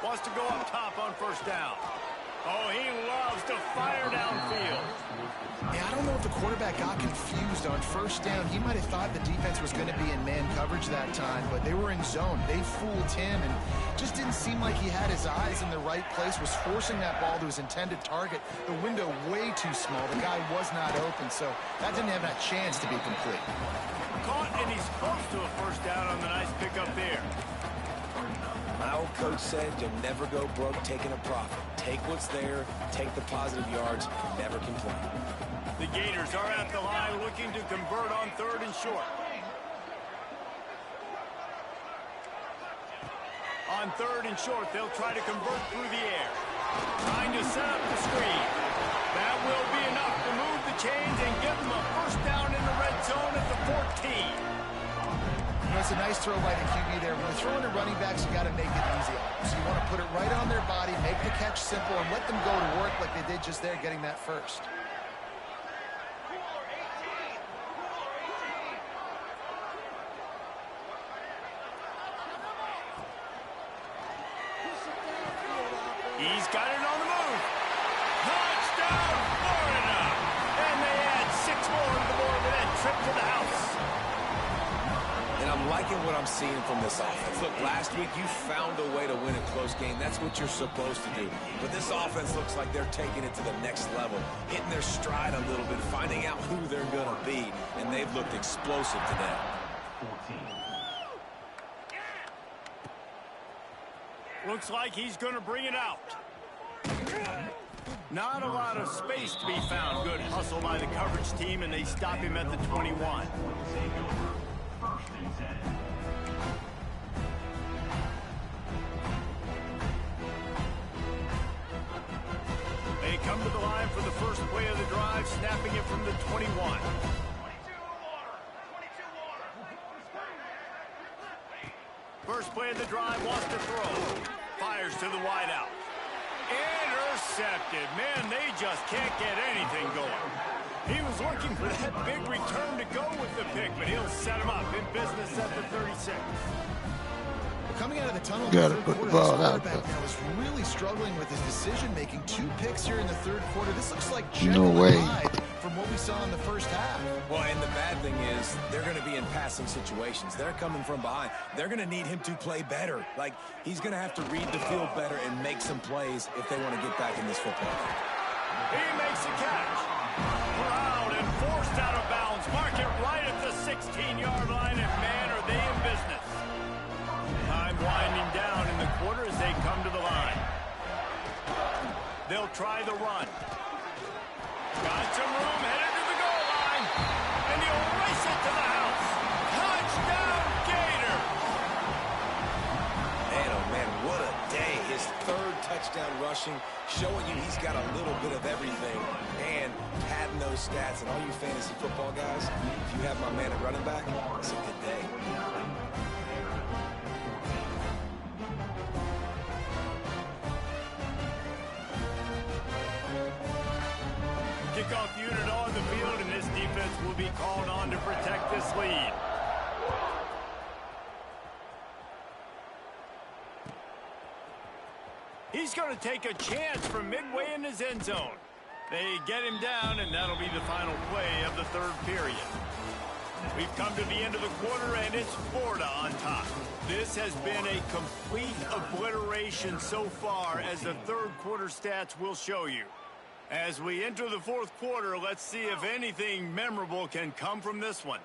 Wants to go up top on 1st down. Oh, he loves to fire downfield. Yeah, I don't know if the quarterback got confused on 1st down. He might have thought the defense was going to be in man coverage that time, but they were in zone. They fooled him, and just didn't seem like he had his eyes in the right place, was forcing that ball to his intended target. The window way too small. The guy was not open, so that didn't have that chance to be complete. Caught, and he's close to a 1st down on the nice pickup there. My old coach said you'll never go broke taking a profit. Take what's there, take the positive yards, never complain. The Gators are at the line looking to convert on 3rd and short. On 3rd and short, they'll try to convert through the air. Trying to set up the screen. That will be enough to move the chains and give them a first down in the red zone at the 14. You know, it's a nice throw by the QB there. When you're throwing to running backs, you got to make it easy on them. So you want to put it right on their body, make the catch simple, and let them go to work like they did just there, getting that first. He's got it on the move. Touchdown, Florida! And they add 6 more to the board with that trip to the house. And I'm liking what I'm seeing from this offense. Look, last week you found a way to win a close game. That's what you're supposed to do. But this offense looks like they're taking it to the next level, hitting their stride a little bit, finding out who they're going to be. And they've looked explosive today. Looks like he's going to bring it out. Not a lot of space to be found. Good hustle by the coverage team, and they stop him at the 21. They come to the line for the first play of the drive, snapping it from the 21. First play of the drive, wants to throw. Fires to the wideout. Intercepted. Man, they just can't get anything going. He was looking for that big return to go with the pick, but he'll set him up in business at the 36. Coming out of the tunnel, Gotta the third put the quarter, ball this out quarterback there. now is really struggling with his decision-making. 2 picks here in the third quarter. This looks like No Jekyll and way. Hyde from what we saw in the first half. Well, and the bad thing is they're going to be in passing situations. They're coming from behind. They're going to need him to play better. Like, he's going to have to read the field better and make some plays if they want to get back in this football game. He makes a catch. Proud and forced out of bounds. Mark it right at the 16-yard line, and man, are they in business. Time winding down in the quarter as they come to the line. They'll try the run. Got some room, headed to the goal line. And he'll race it to the house. Touchdown, Gator! Man, oh man, what a day. His 3rd touchdown rushing, showing you he's got a little bit of everything. And padding those stats, and all you fantasy football guys, if you have my man at running back, it's a good day. Kickoff unit on the field, and this defense will be called on to protect this lead. He's going to take a chance from midway in his end zone. They get him down, and that'll be the final play of the 3rd period. We've come to the end of the quarter, and it's Florida on top. This has been a complete obliteration so far, as the 3rd quarter stats will show you. As we enter the 4th quarter, let's see if anything memorable can come from this one.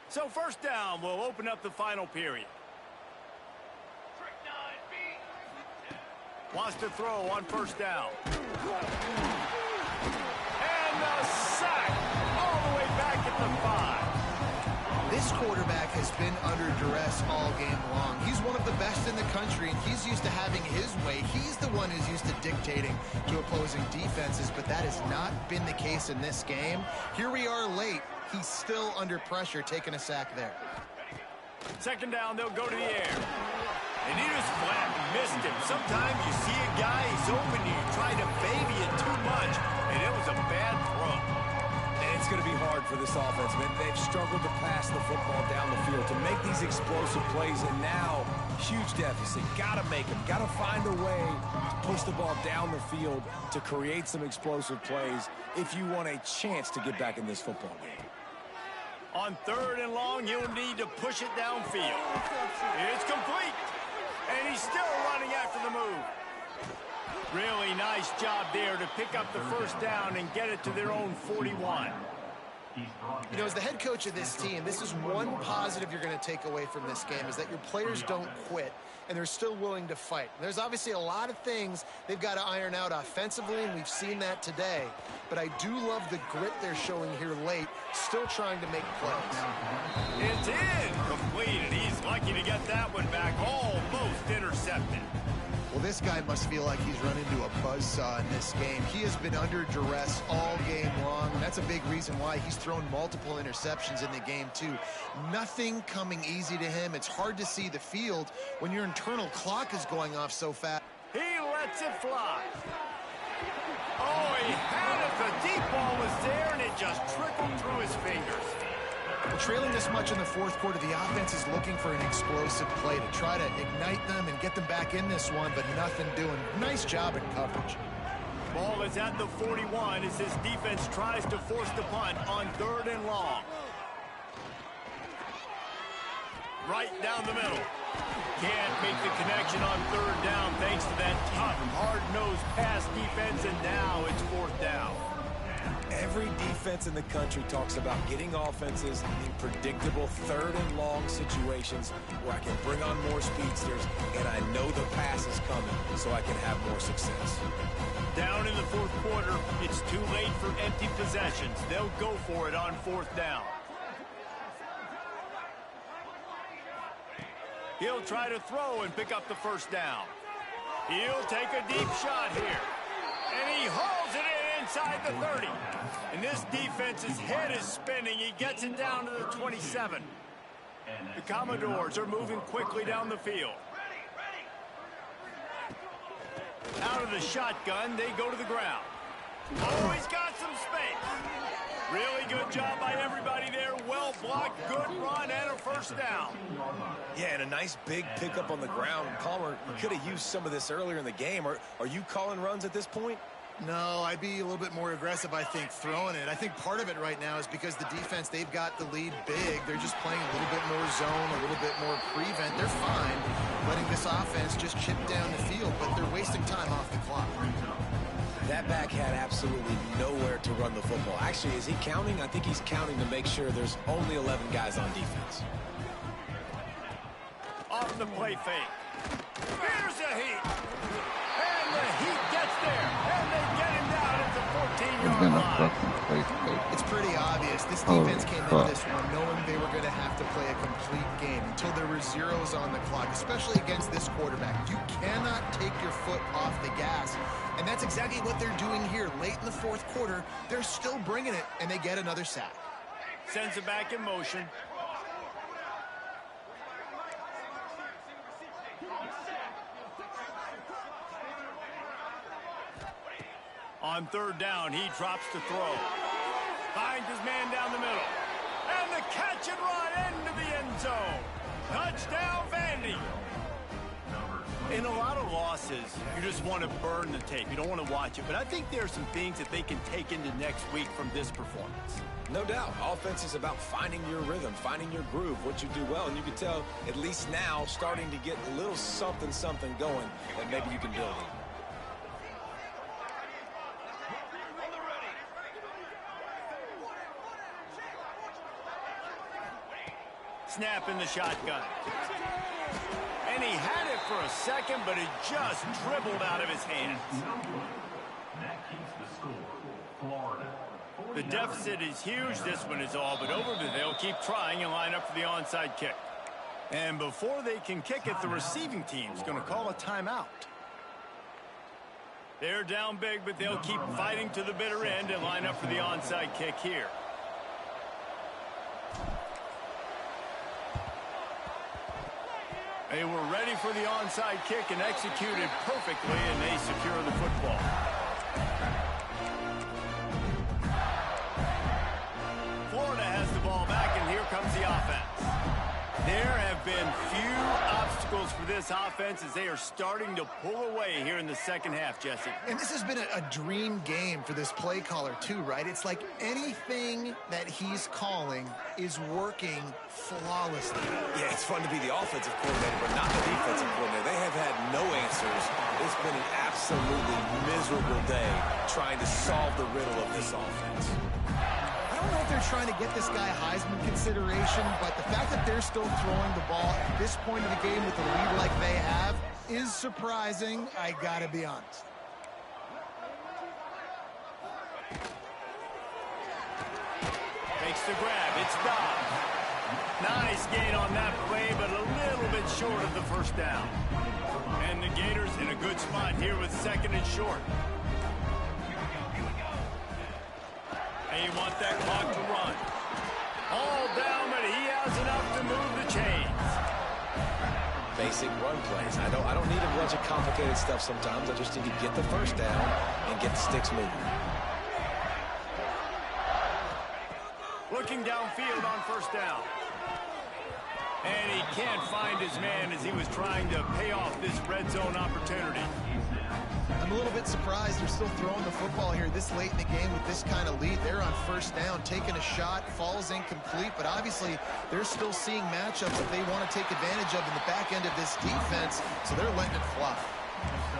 So first down, we'll open up the final period. Wants to throw on first down. And the sack all the way back at the 5. This quarterback has been under duress all game long. He's one of the best in the country, and he's used to having his way. He's the one who's used to dictating to opposing defenses, but that has not been the case in this game. Here we are late. He's still under pressure, taking a sack there. Second down, they'll go to the air. And he just flat missed him. Sometimes you see a guy, he's open, you try to baby it too much, and it was a bad throw. And it's going to be hard for this offense, man. They've struggled to pass the football down the field, to make these explosive plays, and now, huge deficit. Got to make them. Got to find a way to push the ball down the field to create some explosive plays if you want a chance to get back in this football game. On 3rd and long, he'll need to push it downfield. It's complete. And he's still running after the move. Really nice job there to pick up the first down and get it to their own 41. You know, as the head coach of this team, this is one positive you're going to take away from this game, is that your players don't quit, and they're still willing to fight. There's obviously a lot of things they've got to iron out offensively, and we've seen that today. But I do love the grit they're showing here late, still trying to make plays. It's in. Completed. He's Lucky to get that one back. Almost intercepted. Well, this guy must feel like he's run into a buzzsaw in this game. He has been under duress all game long, and that's a big reason why he's thrown multiple interceptions in the game, too. Nothing coming easy to him. It's hard to see the field when your internal clock is going off so fast. He lets it fly. Oh, he had it. The deep ball was there, and it just trickled through his fingers. Well, trailing this much in the fourth quarter, the offense is looking for an explosive play to try to ignite them and get them back in this one, but nothing doing. Nice job in coverage. Ball is at the 41 as his defense tries to force the punt on 3rd and long. Right down the middle. Can't make the connection on 3rd down thanks to that tough, hard-nosed pass defense, and now it's 4th down. Every defense in the country talks about getting offenses in predictable 3rd and long situations where I can bring on more speedsters and I know the pass is coming so I can have more success. Down in the 4th quarter, it's too late for empty possessions. They'll go for it on 4th down. He'll try to throw and pick up the 1st down. He'll take a deep shot here. And he hauls it in inside the 30. And this defense's head is spinning. He gets it down to the 27. The Commodores are moving quickly down the field. Out of the shotgun, they go to the ground. Oh, he's got some space. Really good job by everybody there. Well blocked, good run, and a 1st down. Yeah, and a nice big pickup on the ground. Palmer, you could have used some of this earlier in the game. Are you calling runs at this point? No, I'd be a little bit more aggressive, I think, throwing it. I think part of it right now is because the defense, they've got the lead big. They're just playing a little bit more zone, a little bit more prevent. They're fine letting this offense just chip down the field, but they're wasting time off the clock. That back had absolutely nowhere to run the football. Actually, is he counting? I think he's counting to make sure there's only 11 guys on defense. Off the play fake. Here's the heat. And the heat gets there. And they get him down at the 14-yard line. It's pretty obvious. This defense came into this one knowing they were going to have to play a complete game until there were zeros on the clock, especially against this quarterback. You cannot take your foot off the gas. And that's exactly what they're doing here. Late in the 4th quarter, they're still bringing it, and they get another sack. Sends it back in motion. On 3rd down, he drops to throw. Finds his man down the middle. And the catch and run into the end zone. Touchdown, Vandy. In a lot of losses, you just want to burn the tape. You don't want to watch it. But I think there are some things that they can take into next week from this performance. No doubt. Offense is about finding your rhythm, finding your groove, what you do well. And you can tell, at least now, starting to get a little something going that maybe you can build on. Snap in the shotgun. And he had it for a second, but it just dribbled out of his hands. That keeps the score. Florida. The deficit is huge. This one is all but over, but they'll keep trying and line up for the onside kick. And before they can kick it, the receiving team's going to call a timeout. They're down big, but they'll keep fighting to the bitter end and line up for the onside kick here. They were ready for the onside kick and executed perfectly, and they secure the football. Florida has the ball back, and here comes the offense. There have been few obstacles for this offense as they are starting to pull away here in the second half, Jesse. And this has been a dream game for this play caller, too, right? It's like anything that he's calling is working flawlessly. Yeah, it's fun to be the offensive coordinator, but not the defensive coordinator. They have had no answers. It's been an absolutely miserable day trying to solve the riddle of this offense. I don't know if they're trying to get this guy Heisman consideration, but the fact that they're still throwing the ball at this point of the game with a lead like they have is surprising, I gotta be honest. Makes the grab. It's Dobbs. Nice gain on that play, but a little bit short of the first down. And the Gators in a good spot here with 2nd and short. And you want that clock to run. All down, but he has enough to move the chains. Basic run plays. I don't need a bunch of complicated stuff sometimes. I just need to get the first down and get the sticks moving. Looking downfield on 1st down. And he can't find his man as he was trying to pay off this red zone opportunity. I'm a little bit surprised they're still throwing the football here this late in the game with this kind of lead. They're on 1st down, taking a shot, falls incomplete, but obviously they're still seeing matchups that they want to take advantage of in the back end of this defense, so they're letting it fly.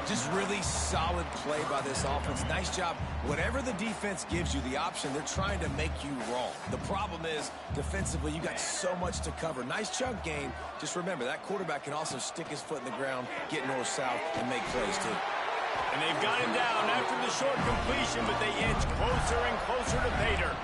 Just really solid play by this offense. Nice job. Whatever the defense gives you the option, they're trying to make you wrong. The problem is, defensively, you got so much to cover. Nice chunk gain. Just remember, that quarterback can also stick his foot in the ground, get north-south, and make plays, too. And they've got him down after the short completion, but they inch closer and closer to pay dirt.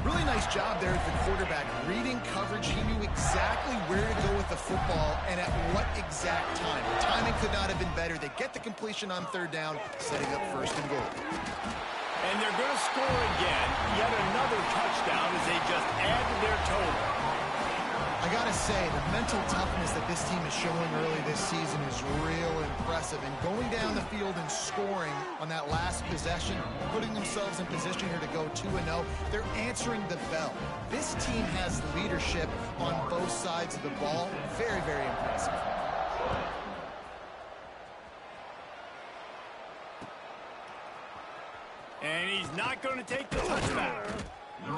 Really nice job there with the quarterback. Reading coverage, he knew exactly where to go with the football and at what exact time. The timing could not have been better. They get the completion on 3rd down, setting up 1st and goal. And they're going to score again. Yet another touchdown as they just add to their total. I got to say, the mental toughness that this team is showing early this season is real impressive. And going down the field and scoring on that last possession, putting themselves in position here to go 2-0, they're answering the bell. This team has leadership on both sides of the ball. Very, very impressive. And he's not going to take the touchback.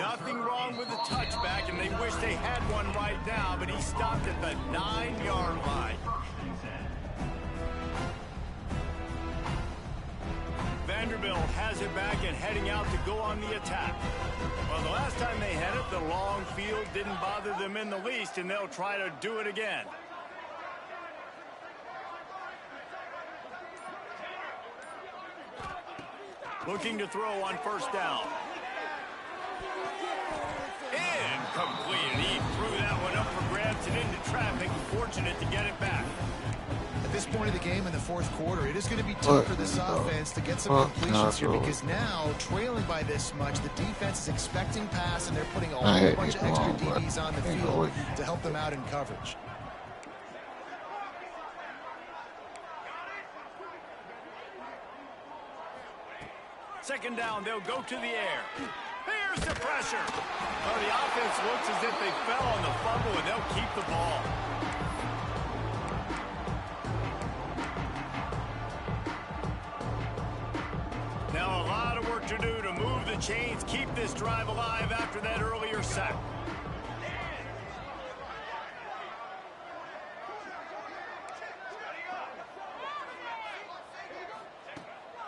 Nothing wrong with the touchback, and they wish they had one right now, but he stopped at the 9-yard line. Vanderbilt has it back and heading out to go on the attack. Well, the last time they had it, the long field didn't bother them in the least, and they'll try to do it again. Looking to throw on 1st down. Incomplete, and he threw that one up for grabs and into traffic. Fortunate to get it back. At this point of the game in the 4th quarter, it is going to be tough for this offense to get some completions here because now, trailing by this much, the defense is expecting pass, and they're putting a whole bunch of extra DBs on the field to help them out in coverage. Second down, they'll go to the air. Here's the pressure. Well, the offense looks as if they fell on the fumble, and they'll keep the ball. Now a lot of work to do to move the chains, keep this drive alive after that earlier sack.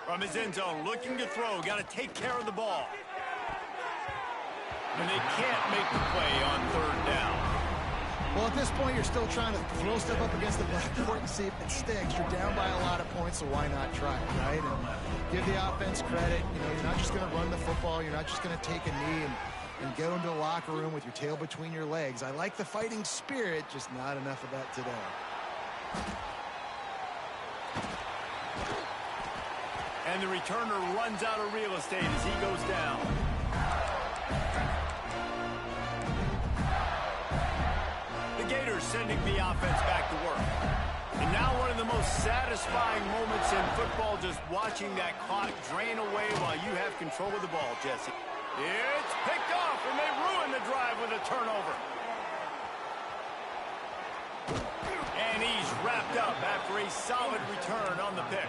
From his end zone, looking to throw, got to take care of the ball. And they can't make the play on 3rd down. Well, at this point, you're still trying to throw stuff up against the blackboard and see if it sticks. You're down by a lot of points, so why not try it, right? And give the offense credit. You know, you're not just going to run the football. You're not just going to take a knee and go into the locker room with your tail between your legs. I like the fighting spirit, just not enough of that today. And the returner runs out of real estate as he goes down. The Gators sending the offense back to work. And now one of the most satisfying moments in football, just watching that clock drain away while you have control of the ball, Jesse. It's picked off, and they ruin the drive with a turnover. And he's wrapped up after a solid return on the pick.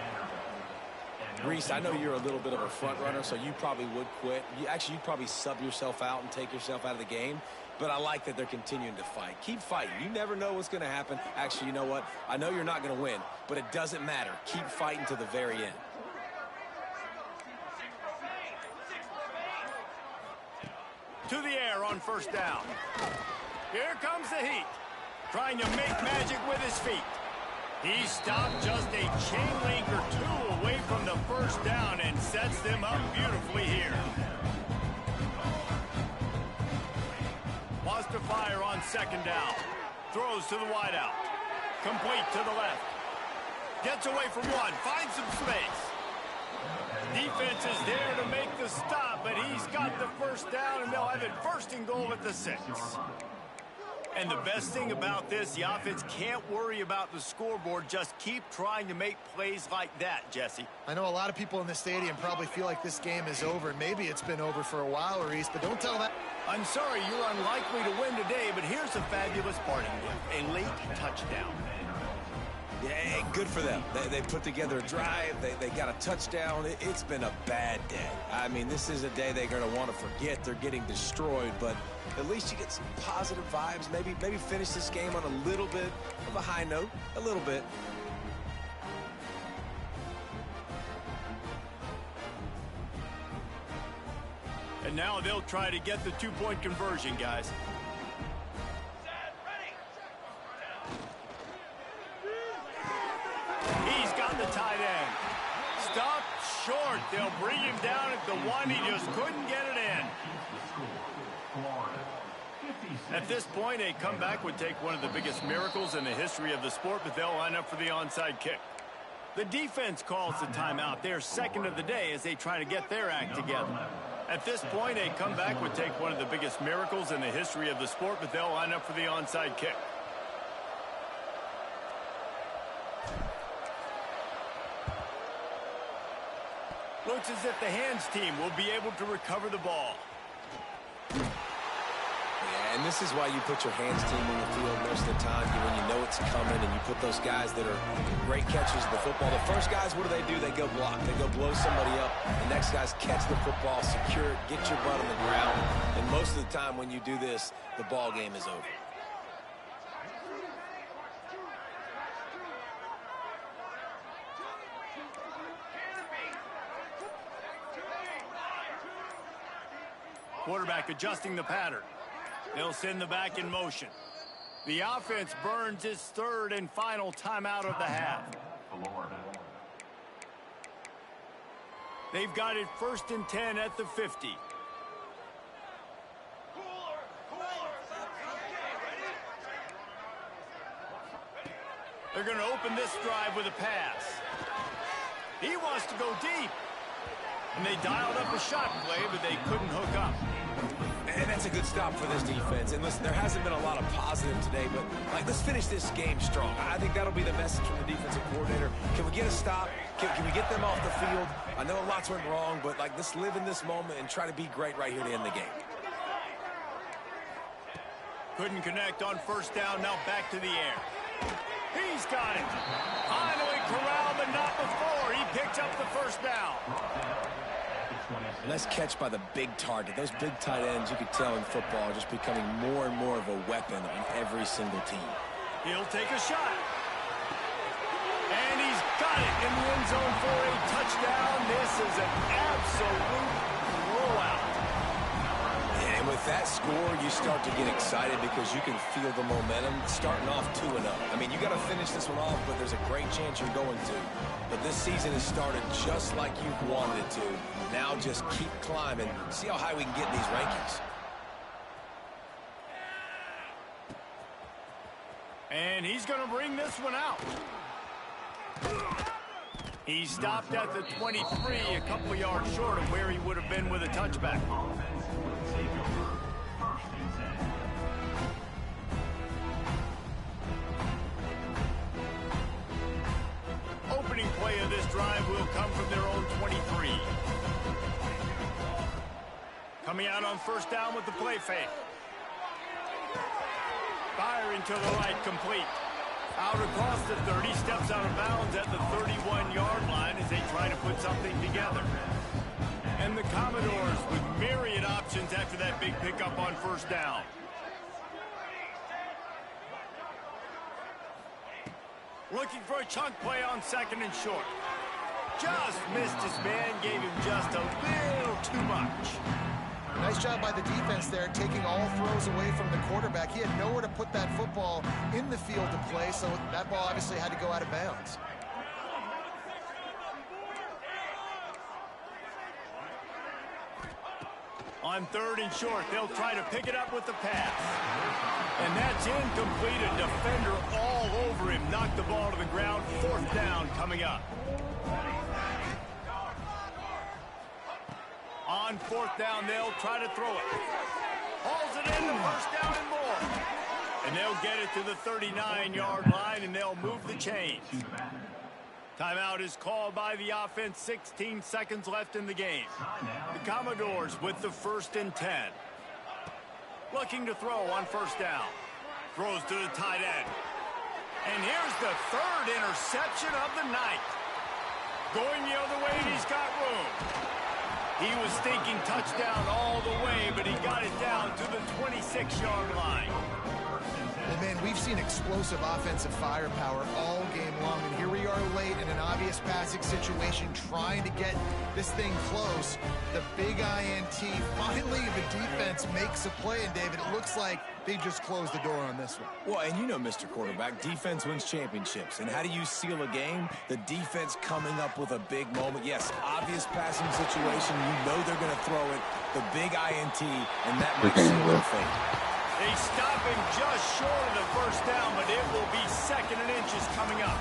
Reese, I know you're a little bit of a front runner, so you probably would quit. You'd probably sub yourself out and take yourself out of the game. But I like that they're continuing to fight. Keep fighting. You never know what's going to happen. Actually, you know what? I know you're not going to win, but it doesn't matter. Keep fighting to the very end. To the air on 1st down. Here comes the heat. Trying to make magic with his feet. He stopped just a chain link or two away from the 1st down and sets them up beautifully here. Lost a fire on second down. Throws to the wideout. Complete to the left. Gets away from one. Finds some space. Defense is there to make the stop, but he's got the first down, and they'll have it first and goal at the 6. And the best thing about this, the offense can't worry about the scoreboard. Just keep trying to make plays like that, Jesse. I know a lot of people in the stadium probably feel like this game is over. Maybe it's been over for a while, Reese, but don't tell that. I'm sorry, you're unlikely to win today, but here's a fabulous parting gift. A late touchdown. Yeah, good for them. They put together a drive. They got a touchdown. It's been a bad day. I mean, this is a day they're going to want to forget. They're getting destroyed, but at least you get some positive vibes. Maybe finish this game on a little bit of a high note. A little bit. And now they'll try to get the two-point conversion, guys. He's got the tight end. Stopped short. They'll bring him down at the 1. He just couldn't get it in. At this point, a comeback would take one of the biggest miracles in the history of the sport, but they'll line up for the onside kick. The defense calls the timeout. They're second of the day as they try to get their act together. At this point, a comeback would take one of the biggest miracles in the history of the sport, but they'll line up for the onside kick. Looks as if the hands team will be able to recover the ball. Yeah, and this is why you put your hands team on the field most of the time when you know it's coming, and you put those guys that are great catchers of the football. The first guys, what do? They go block. They go blow somebody up. The next guys catch the football, secure it, get your butt on the ground. And most of the time when you do this, the ball game is over. Quarterback adjusting the pattern. They'll send the back in motion. The offense burns its third and final timeout of the half. They've got it 1st and 10 at the 50. They're going to open this drive with a pass. He wants to go deep. And they dialed up a shot play, but they couldn't hook up. And that's a good stop for this defense. And listen, there hasn't been a lot of positive today, but let's finish this game strong. I think that'll be the message from the defensive coordinator. Can we get a stop? Can we get them off the field? I know lots went wrong, but let's live in this moment and try to be great right here to end the game. Couldn't connect on first down. Now back to the air. He's got it. Finally corralled, but not before. He picked up the first down. Nice catch by the big target. Those big tight ends, you could tell in football, are just becoming more and more of a weapon on every single team. He'll take a shot. And he's got it in the end zone for a touchdown. This is an absolute blowout. And with that score, you start to get excited because you can feel the momentum starting off 2-0. I mean, you got to finish this one off, but there's a great chance you're going to. But this season has started just like you've wanted it to. Now just keep climbing. See how high we can get in these rankings. And he's going to bring this one out. He stopped at the 23, a couple yards short of where he would have been with a touchback. Opening play of this drive will come from their own 23. Coming out on first down with the play fake. Firing to the right, complete. Out across the 30, steps out of bounds at the 31-yard line as they try to put something together. And the Commodores with myriad options after that big pickup on first down. Looking for a chunk play on second and short. Just missed his man, gave him just a little too much. Nice job by the defense there, taking all throws away from the quarterback. He had nowhere to put that football in the field to play, so that ball obviously had to go out of bounds. On 3rd and short, they'll try to pick it up with the pass. And that's incomplete. A defender all over him. Knocked the ball to the ground. 4th down coming up. On 4th down, they'll try to throw it. Hauls it in, the 1st down and more. And they'll get it to the 39-yard line, and they'll move the chains. Timeout is called by the offense. 16 seconds left in the game. The Commodores with the 1st and 10. Looking to throw on 1st down. Throws to the tight end. And here's the 3rd interception of the night. Going the other way, and he's got room. He was thinking touchdown all the way, but he got it down to the 26-yard line. Well, man, we've seen explosive offensive firepower all game long, and here we are late in an obvious passing situation trying to get this thing close. The big INT, finally the defense makes a play, and David, it looks like they just closed the door on this one. Well, and you know, Mr. Quarterback, defense wins championships. And how do you seal a game? The defense coming up with a big moment. Yes, obvious passing situation. You know they're going to throw it. The big INT, and that might seal their fate. They stop him just short of the 1st down, but it will be 2nd and inches coming up.